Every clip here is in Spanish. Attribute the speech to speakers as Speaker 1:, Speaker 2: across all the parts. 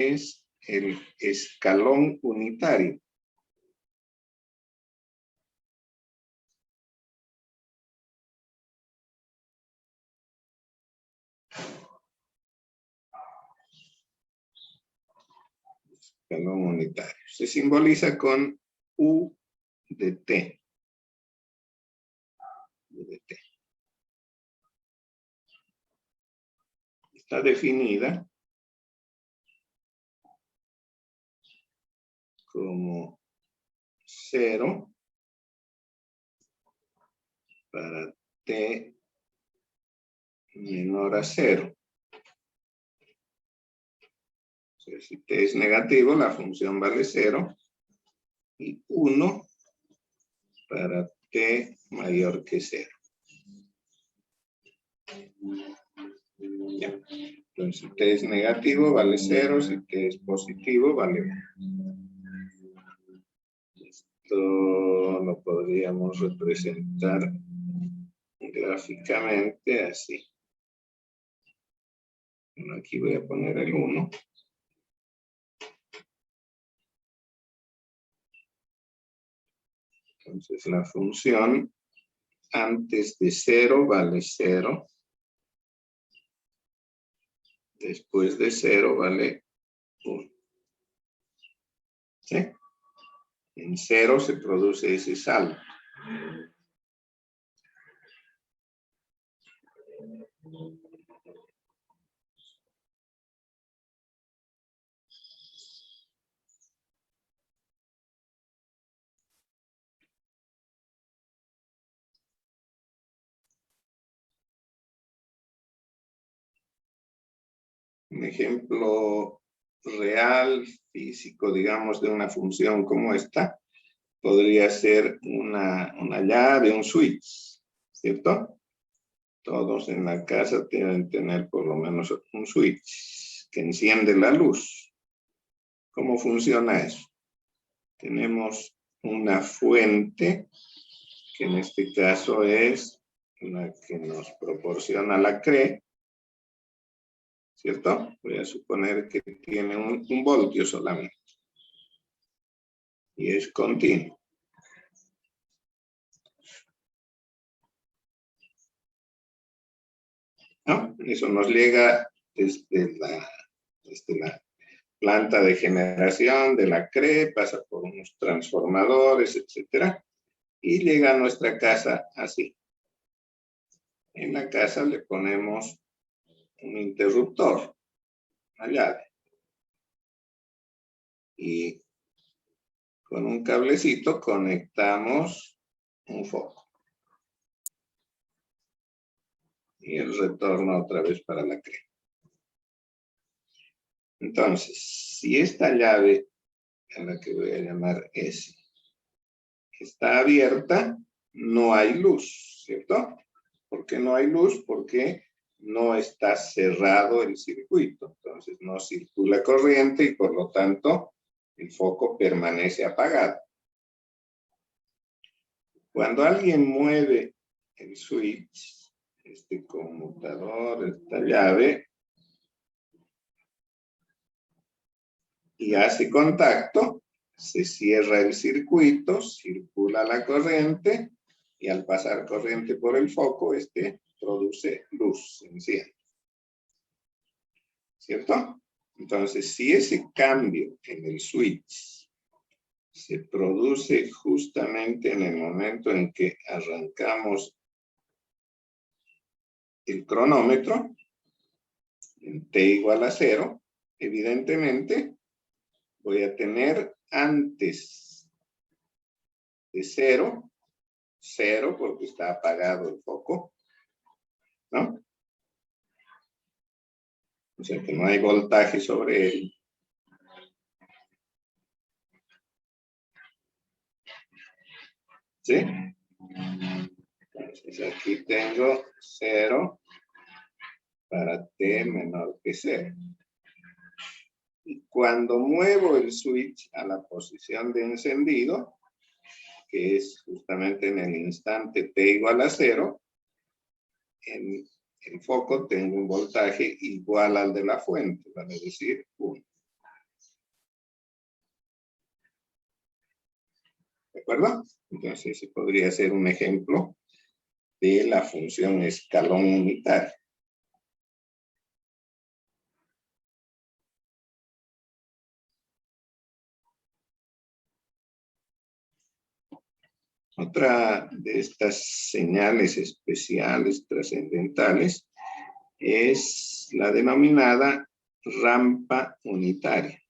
Speaker 1: es el escalón unitario. Escalón unitario. Se simboliza con U de T. U de T. Está definida como 0 para T menor a 0. O sea, si T es negativo, la función vale 0. Y 1 para T mayor que 0. Ya. Entonces, si T es negativo, vale 0. Si T es positivo, vale 1. Esto lo podríamos representar gráficamente así. Bueno, aquí voy a poner el 1. Entonces, la función antes de 0 vale 0. Después de 0 vale 1. ¿Sí? En 0 se produce ese salto. Un ejemplo real, físico, digamos, de una función como esta, podría ser una llave, un switch, ¿cierto? Todos en la casa deben tener por lo menos un switch que enciende la luz. ¿Cómo funciona eso? Tenemos una fuente, que en este caso es la que nos proporciona la CRE, ¿cierto? Voy a suponer que tiene un voltio solamente. Y es continuo. ¿No? Eso nos llega desde la planta de generación de la CRE, pasa por unos transformadores, etcétera, y llega a nuestra casa así. En la casa le ponemos un interruptor, una llave. Y con un cablecito conectamos un foco. Y el retorno otra vez para la CRE. Entonces, si esta llave, a la que voy a llamar S, está abierta, no hay luz, ¿cierto? ¿Por qué no hay luz? Porque no está cerrado el circuito. Entonces no circula corriente y por lo tanto el foco permanece apagado. Cuando alguien mueve el switch, este conmutador, esta llave, y hace contacto, se cierra el circuito, circula la corriente, y al pasar corriente por el foco, este produce luz, se enciende. ¿Cierto? Entonces, si ese cambio en el switch se produce justamente en el momento en que arrancamos el cronómetro, en t igual a 0, evidentemente voy a tener antes de 0, 0 porque está apagado el foco, ¿no? O sea que no hay voltaje sobre él. ¿Sí? Entonces aquí tengo 0 para t menor que 0. Y cuando muevo el switch a la posición de encendido, que es justamente en el instante t igual a 0, en el foco tengo un voltaje igual al de la fuente, vale decir 1. acuerdo? Entonces, ese podría ser un ejemplo de la función escalón unitario. Otra de estas señales especiales trascendentales es la denominada rampa unitaria.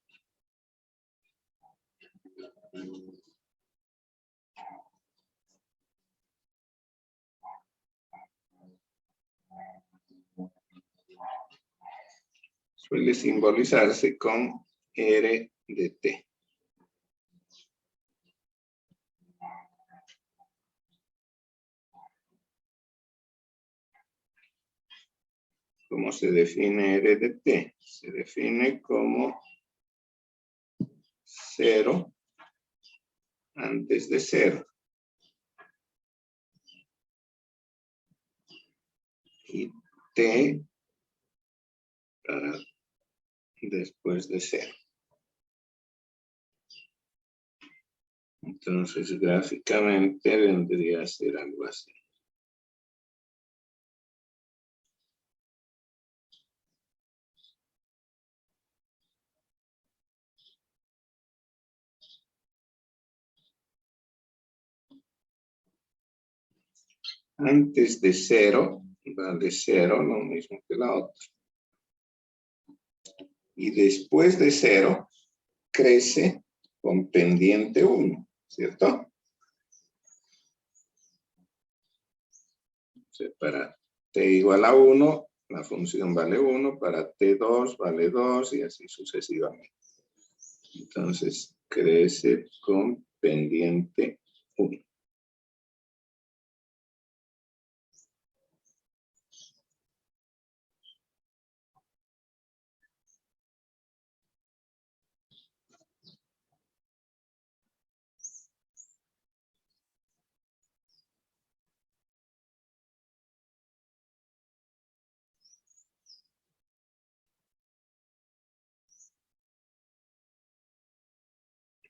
Speaker 1: Suele simbolizarse con R de T. ¿Cómo se define R de T? Se define como 0 antes de 0. Y T para después de 0. Entonces, gráficamente vendría a ser algo así. Antes de 0, vale 0, lo mismo que la otra. Y después de 0, crece con pendiente 1, ¿cierto? O sea, para t igual a 1, la función vale 1, para t2 vale 2 y así sucesivamente. Entonces, crece con pendiente 1.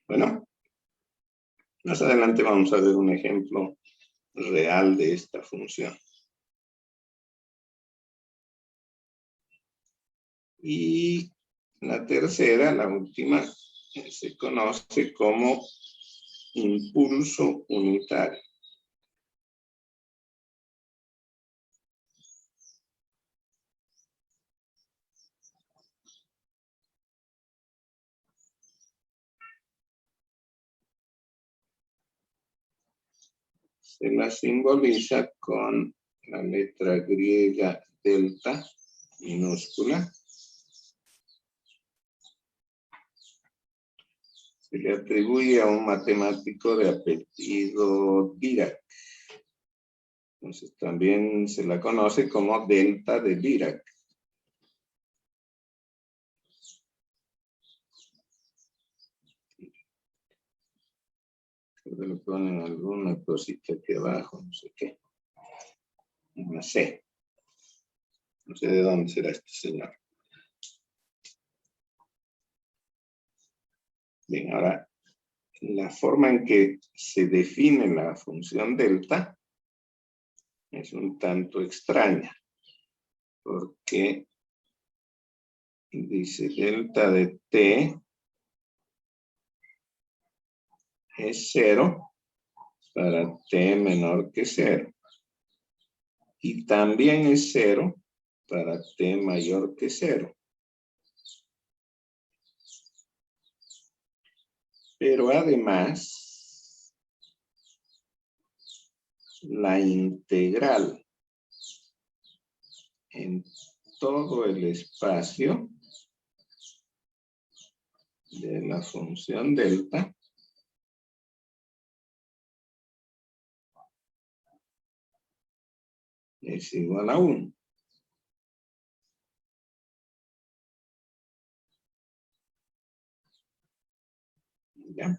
Speaker 1: Bueno, más adelante vamos a ver un ejemplo real de esta función. Y la tercera, la última, se conoce como impulso unitario. Se la simboliza con la letra griega delta minúscula. Se le atribuye a un matemático de apellido Dirac. Entonces también se la conoce como delta de Dirac. Creo que le ponen alguna cosita aquí abajo, no sé qué. Una C. No sé de dónde será este señor. Bien, ahora, la forma en que se define la función delta es un tanto extraña, porque dice delta de t es 0 para t menor que 0. Y también es 0 para t mayor que 0. Pero además, la integral en todo el espacio de la función delta es igual a 1. ¿Ya?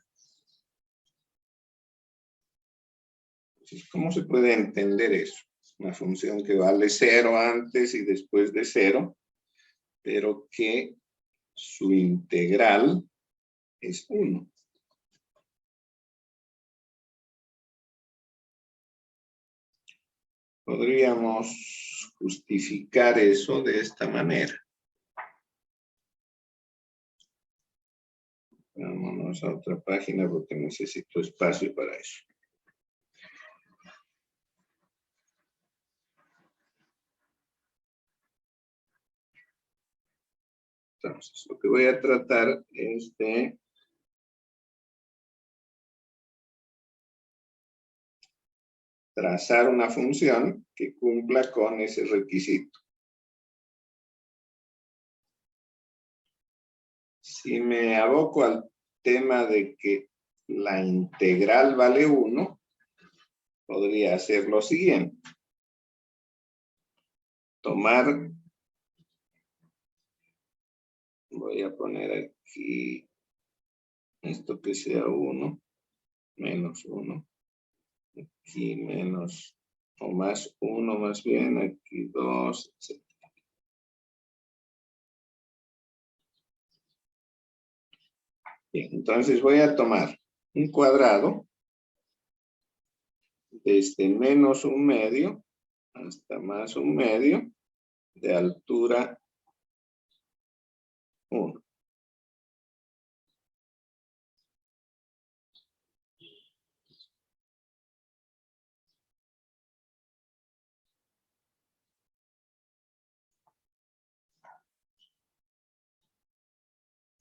Speaker 1: Entonces, ¿cómo se puede entender eso? Una función que vale 0 antes y después de 0, pero que su integral es 1. Podríamos justificar eso de esta manera. Vámonos a otra página porque necesito espacio para eso. Entonces, lo que voy a tratar es de trazar una función que cumpla con ese requisito. Si me aboco al tema de que la integral vale 1, podría hacer lo siguiente. Tomar, voy a poner aquí esto que sea 1, menos 1, aquí menos o más 1 más bien, aquí 2, etc. Bien, entonces voy a tomar un cuadrado desde menos 1/2 hasta más 1/2 de altura 1.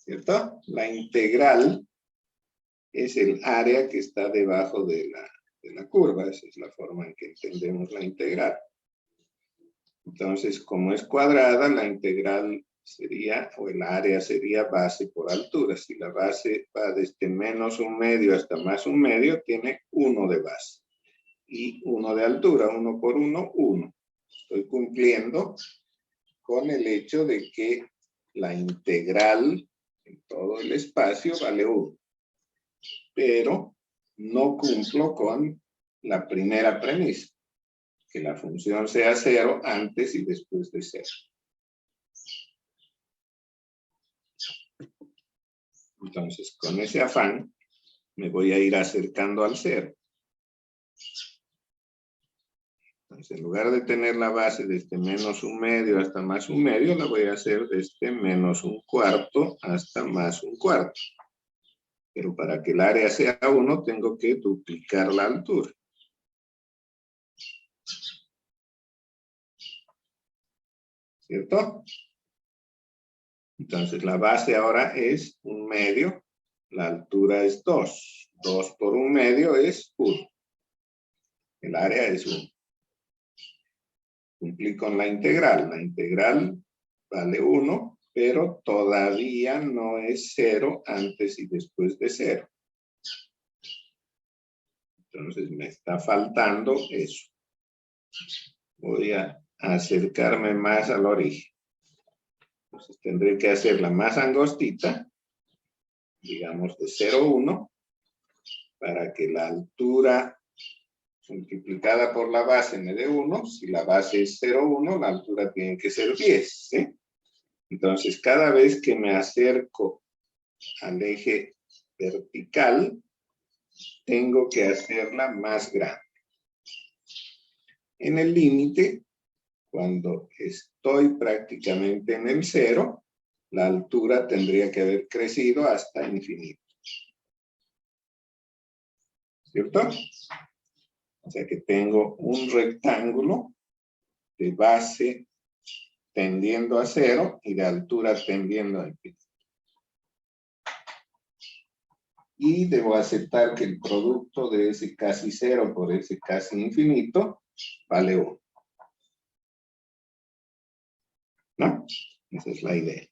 Speaker 1: ¿Cierto? La integral es el área que está debajo de la curva. Esa es la forma en que entendemos la integral. Entonces, como es cuadrada, la integral sería, o el área sería base por altura. Si la base va desde menos 1/2 hasta más 1/2, tiene 1 de base. Y 1 de altura, 1 por 1, 1. Estoy cumpliendo con el hecho de que la integral en todo el espacio vale 1. Pero no cumplo con la primera premisa, que la función sea 0 antes y después de 0. Entonces, con ese afán, me voy a ir acercando al 0. Entonces, en lugar de tener la base desde menos 1/2 hasta más 1/2, la voy a hacer desde menos 1/4 hasta más 1/4. Pero para que el área sea 1, tengo que duplicar la altura. ¿Cierto? Entonces, la base ahora es 1/2. La altura es 2. 2 por 1/2 es 1. El área es 1. Cumplí con la integral. La integral vale 1, pero todavía no es 0 antes y después de 0. Entonces me está faltando eso. Voy a acercarme más al origen. Entonces tendré que hacerla más angostita, digamos de 0,1, para que la altura multiplicada por la base me dé 1. Si la base es 0,1, la altura tiene que ser 10, ¿sí? Entonces, cada vez que me acerco al eje vertical, tengo que hacerla más grande. En el límite, cuando estoy prácticamente en el 0, la altura tendría que haber crecido hasta infinito. ¿Cierto? O sea que tengo un rectángulo de base tendiendo a 0 y de altura tendiendo a infinito. Y debo aceptar que el producto de ese casi 0 por ese casi infinito vale 1. ¿No? Esa es la idea.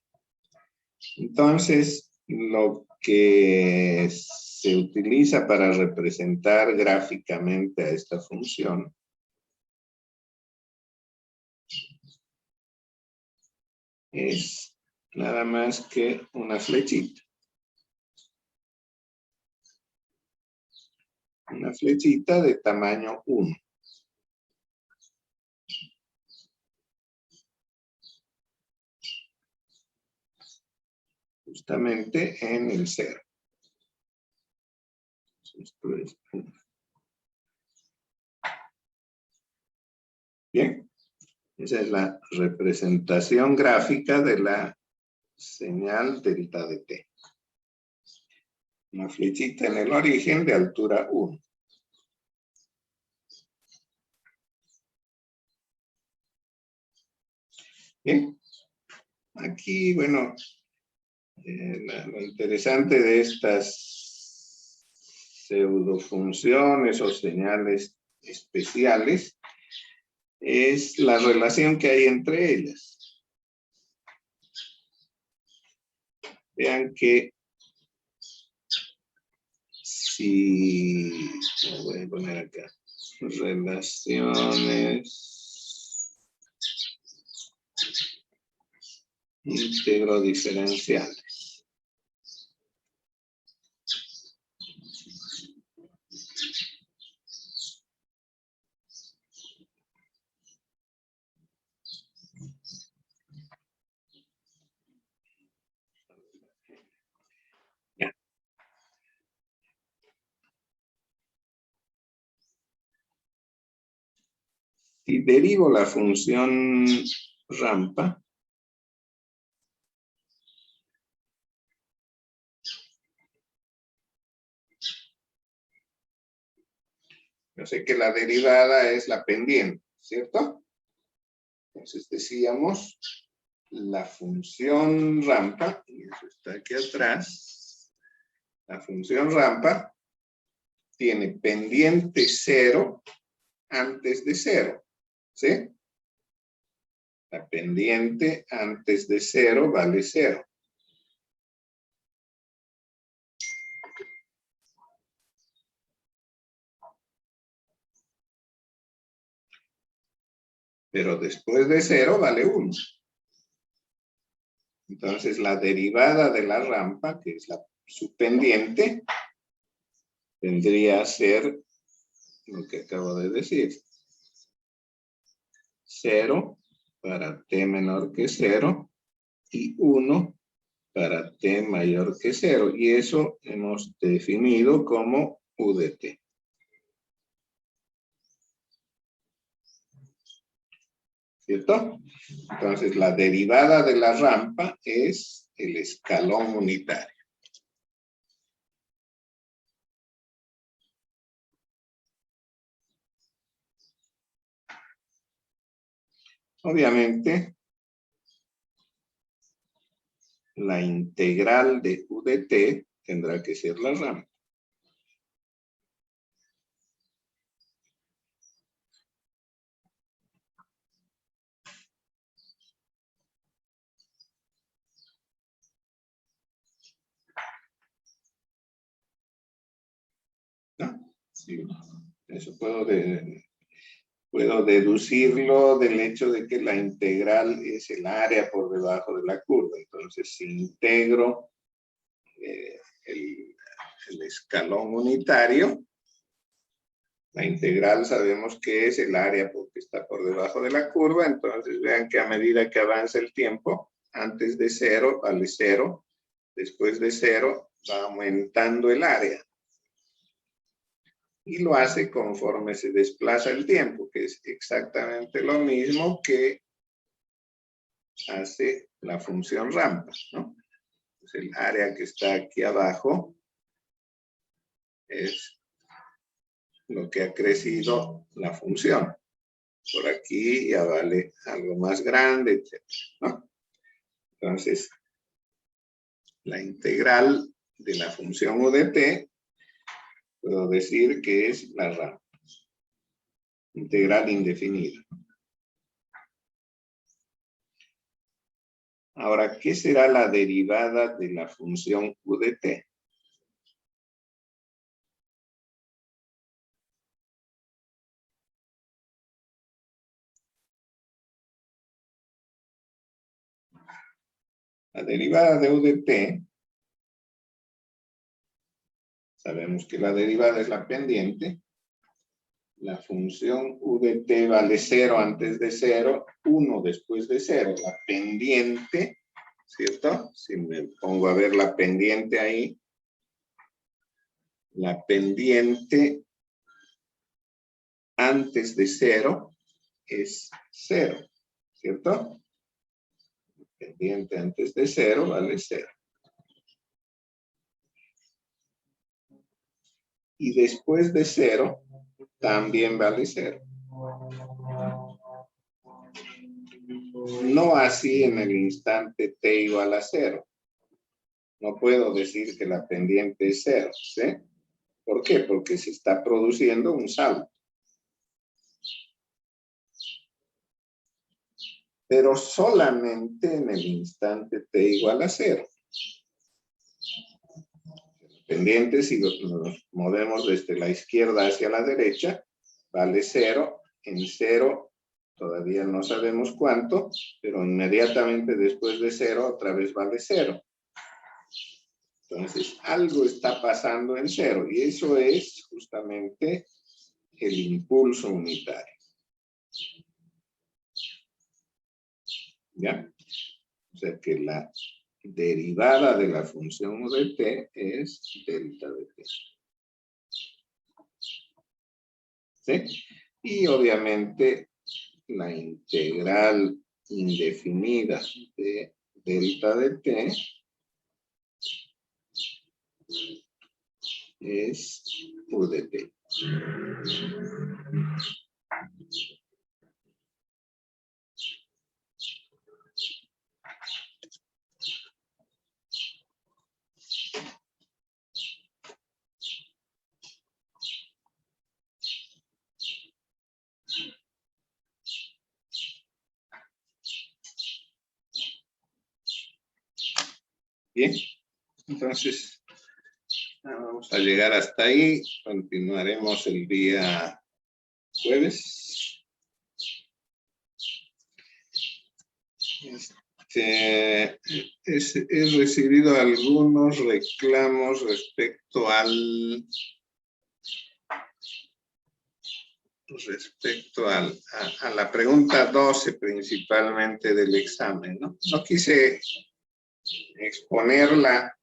Speaker 1: Entonces, lo que se utiliza para representar gráficamente a esta función es nada más que una flechita. Una flechita de tamaño 1. Justamente en el 0. Esto es 1. Bien, esa es la representación gráfica de la señal delta de t. Una flechita en el origen de altura 1. Bien, aquí, bueno, lo interesante de estas pseudofunciones o señales especiales es la relación que hay entre ellas. Vean que si, lo voy a poner acá, relaciones íntegro diferenciales. Ya. Si derivo la función rampa, yo sé que la derivada es la pendiente, ¿cierto? Entonces decíamos, la función rampa, y eso está aquí atrás, la función rampa tiene pendiente 0 antes de 0, ¿sí? La pendiente antes de 0 vale 0. Pero después de 0 vale 1. Entonces la derivada de la rampa, que es la subpendiente, vendría a ser lo que acabo de decir. 0 para t menor que 0 y 1 para t mayor que 0. Y eso hemos definido como u de t. ¿Cierto? Entonces la derivada de la rampa es el escalón unitario. Obviamente, la integral de u de t tendrá que ser la rampa. ¿No? Sí, eso puedo deducirlo del hecho de que la integral es el área por debajo de la curva. Entonces, si integro el escalón unitario, la integral sabemos que es el área porque está por debajo de la curva. Entonces, vean que a medida que avanza el tiempo, antes de 0 vale 0, después de 0 va aumentando el área. Y lo hace conforme se desplaza el tiempo, que es exactamente lo mismo que hace la función rampa, ¿no? Pues el área que está aquí abajo es lo que ha crecido la función. Por aquí ya vale algo más grande, etc., ¿no? Entonces, la integral de la función u de t, puedo decir que es la rampa. Integral indefinida. Ahora, ¿qué será la derivada de la función u de t? La derivada de u de t, sabemos que la derivada es la pendiente. La función u de t vale 0 antes de 0, 1 después de 0. La pendiente, ¿cierto? Si me pongo a ver la pendiente ahí, la pendiente antes de 0 es 0, ¿cierto? Pendiente antes de 0 vale 0. Y después de 0 también vale 0. No así en el instante t igual a 0. No puedo decir que la pendiente es 0, ¿sí? ¿Por qué? Porque se está produciendo un salto. Pero solamente en el instante t igual a 0. Pendiente, si nos movemos desde la izquierda hacia la derecha, vale 0. En 0 todavía no sabemos cuánto, pero inmediatamente después de 0 otra vez vale 0. Entonces, algo está pasando en 0 y eso es justamente el impulso unitario. ¿Ya? O sea que la derivada de la función de t es delta de t. ¿Sí? Y obviamente la integral indefinida de delta de t es u de t. Bien, entonces vamos a llegar hasta ahí. Continuaremos el día jueves. He recibido algunos reclamos respecto a la pregunta 12 principalmente del examen, ¿no? No quise exponerla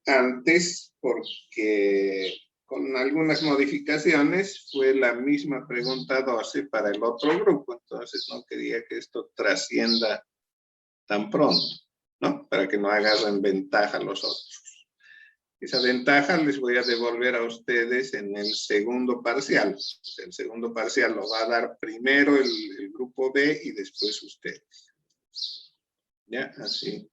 Speaker 1: antes porque con algunas modificaciones fue la misma pregunta 12 para el otro grupo, entonces no quería que esto trascienda tan pronto, ¿no? Para que no agarren ventaja los otros. Esa ventaja les voy a devolver a ustedes en el segundo parcial. El segundo parcial lo va a dar primero el grupo B y después ustedes. ¿Ya? Así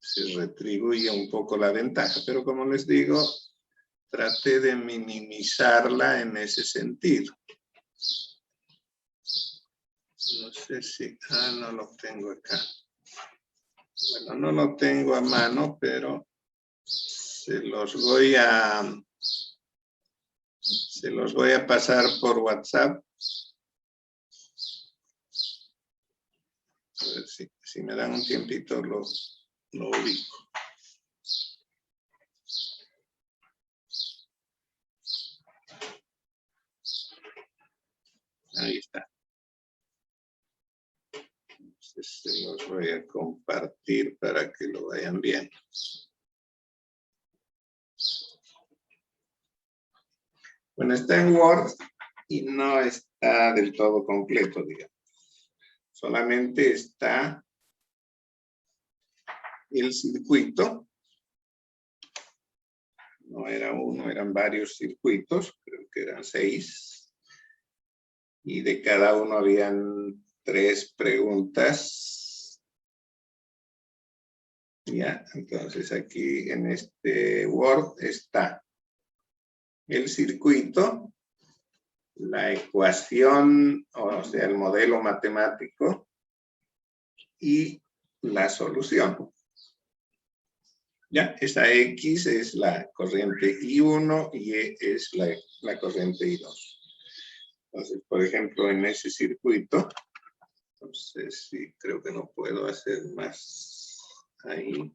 Speaker 1: se retribuye un poco la ventaja, pero como les digo, traté de minimizarla en ese sentido. No sé si... no lo tengo acá. Bueno, no lo tengo a mano, pero se los voy a pasar por WhatsApp. A ver si me dan un tiempito lo ubico. Ahí está. Entonces se los voy a compartir para que lo vayan viendo. Bueno, está en Word y no está del todo completo, digamos. Solamente está el circuito. No era uno, eran varios circuitos, creo que eran 6. Y de cada uno habían 3 preguntas. Ya, entonces aquí en este Word está el circuito, la ecuación, o sea, el modelo matemático y la solución. Ya, esa X es la corriente I1 y E es la corriente I2. Entonces, por ejemplo, en ese circuito, entonces sí, creo que no puedo hacer más ahí.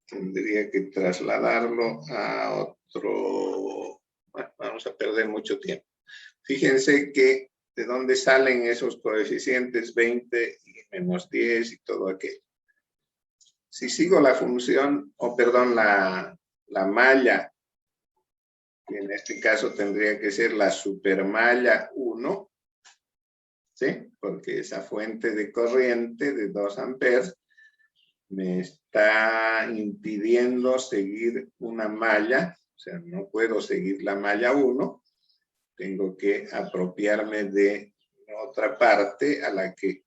Speaker 1: Tendría que trasladarlo a otro. Bueno, vamos a perder mucho tiempo. Fíjense que de dónde salen esos coeficientes 20 y menos 10 y todo aquello. Si sigo la función, la malla, que en este caso tendría que ser la supermalla 1, ¿sí? Porque esa fuente de corriente de 2 amperes me está impidiendo seguir una malla, o sea, no puedo seguir la malla 1, tengo que apropiarme de otra parte a la que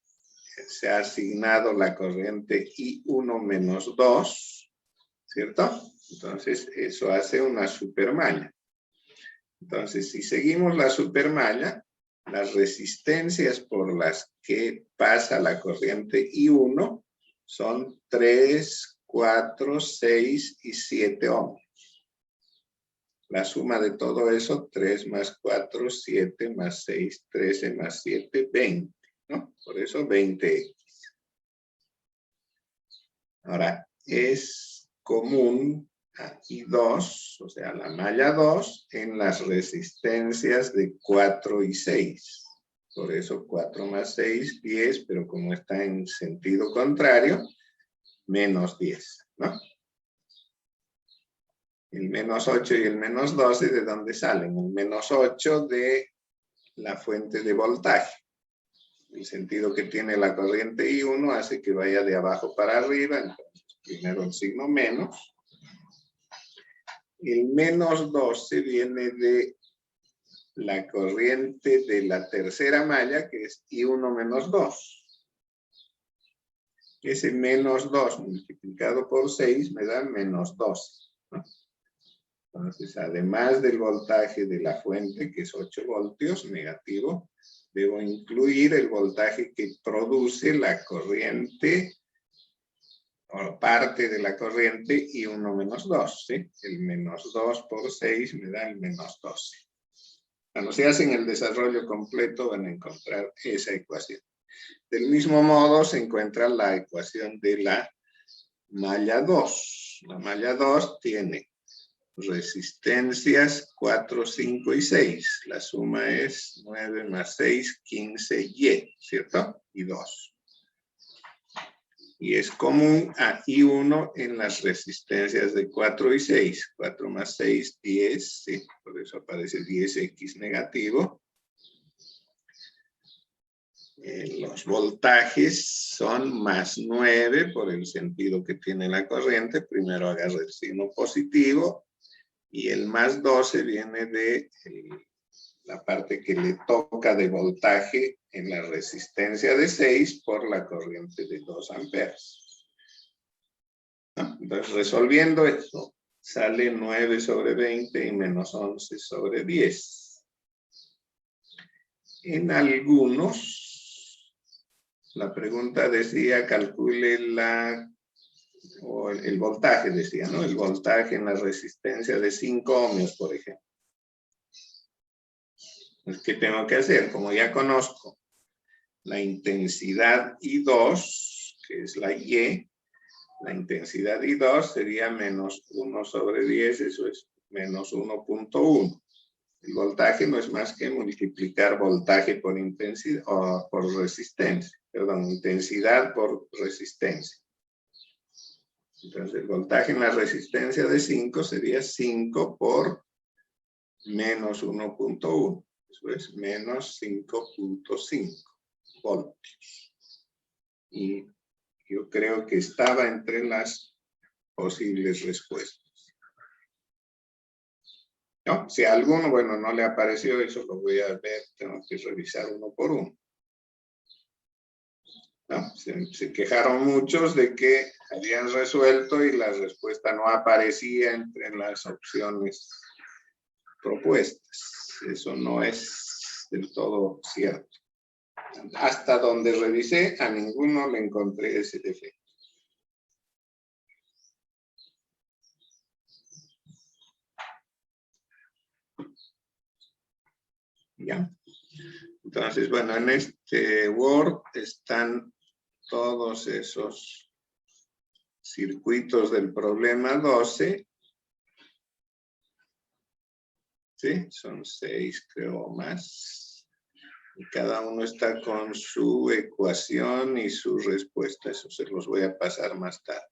Speaker 1: se ha asignado la corriente I1 menos 2, ¿cierto? Entonces, eso hace una supermalla. Entonces, si seguimos la supermalla, las resistencias por las que pasa la corriente I1 son 3, 4, 6 y 7 ohms. La suma de todo eso, 3 más 4, 7 más 6, 13 más 7, 20, ¿no? Por eso 20X. Ahora, es común a I2, o sea, la malla 2, en las resistencias de 4 y 6. Por eso 4 más 6, 10, pero como está en sentido contrario, menos 10, ¿no? El menos 8 y el menos 12, ¿de dónde salen? El menos 8 de la fuente de voltaje. El sentido que tiene la corriente I1 hace que vaya de abajo para arriba, entonces primero el signo menos. El menos 12 viene de la corriente de la tercera malla, que es I1 menos 2. Ese menos 2 multiplicado por 6 me da menos 12, ¿no? Entonces, además del voltaje de la fuente, que es 8 voltios, negativo, debo incluir el voltaje que produce la corriente, o parte de la corriente, I1 menos 2, ¿sí? El menos 2 por 6 me da el menos 12. Cuando se hacen el desarrollo completo van a encontrar esa ecuación. Del mismo modo se encuentra la ecuación de la malla 2. La malla 2 tiene resistencias 4, 5 y 6. La suma es 9 más 6, 15Y, ¿cierto? Y 2. Y es común a I1 en las resistencias de 4 y 6. 4 más 6, 10, ¿sí? Por eso aparece 10X negativo. Los voltajes son más 9 por el sentido que tiene la corriente. Primero agarro el signo positivo. Y el más 12 viene de la parte que le toca de voltaje en la resistencia de 6 por la corriente de 2 amperes. ¿No? Entonces, resolviendo esto, sale 9 sobre 20 y menos 11 sobre 10. En algunos, la pregunta decía, calcule el voltaje, decía, ¿no? El voltaje en la resistencia de 5 ohmios, por ejemplo. ¿Qué tengo que hacer? Como ya conozco la intensidad I2, que es la Y, la intensidad I2 sería menos 1 sobre 10, eso es menos 1.1. El voltaje no es más que multiplicar voltaje por intensidad, o por resistencia, perdón, intensidad por resistencia. Entonces el voltaje en la resistencia de 5 sería 5 por menos 1.1. Eso es menos 5.5 voltios. Y yo creo que estaba entre las posibles respuestas. ¿No? Si a alguno, bueno, no le apareció, eso lo voy a ver, tengo que revisar uno por uno. ¿No? Se quejaron muchos de que habían resuelto y la respuesta no aparecía entre las opciones propuestas. Eso no es del todo cierto. Hasta donde revisé, a ninguno le encontré ese defecto. ¿Ya? Entonces, bueno, en este Word están todos esos circuitos del problema 12. ¿Sí? Son 6, creo, más. Y cada uno está con su ecuación y su respuesta. Eso se los voy a pasar más tarde.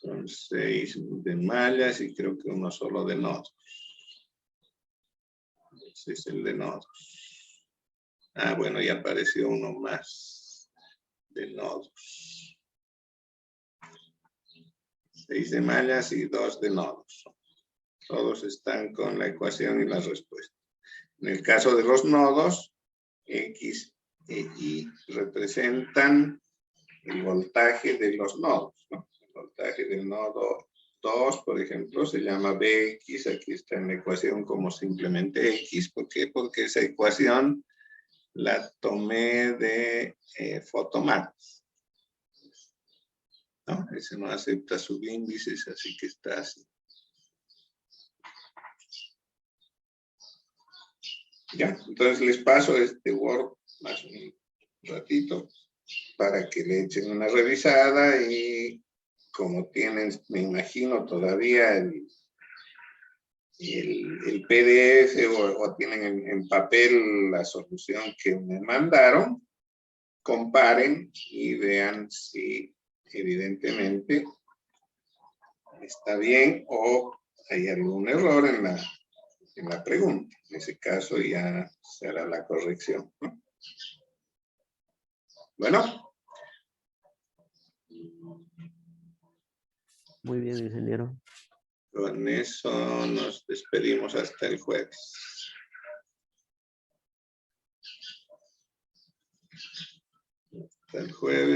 Speaker 1: Son 6 de mallas y creo que uno solo de nodos. Ese es el de nodos. Ah, bueno, ya apareció uno más de nodos. 6 de mallas y 2 de nodos. Todos están con la ecuación y la respuesta. En el caso de los nodos, X e Y representan el voltaje de los nodos, ¿no? El voltaje del nodo 2, por ejemplo, se llama Bx. Aquí está en la ecuación como simplemente X. ¿Por qué? Porque esa ecuación la tomé de Photomath, ¿no? Ese no acepta subíndices, así que está así. Ya, entonces les paso este Word más un ratito para que le echen una revisada y como tienen, me imagino, todavía el PDF o tienen en papel la solución que me mandaron, comparen y vean si evidentemente está bien o hay algún error en la pregunta. En ese caso ya se hará la corrección, ¿no? Bueno.
Speaker 2: Muy bien, ingeniero.
Speaker 1: Con eso nos despedimos hasta el jueves. Hasta el jueves.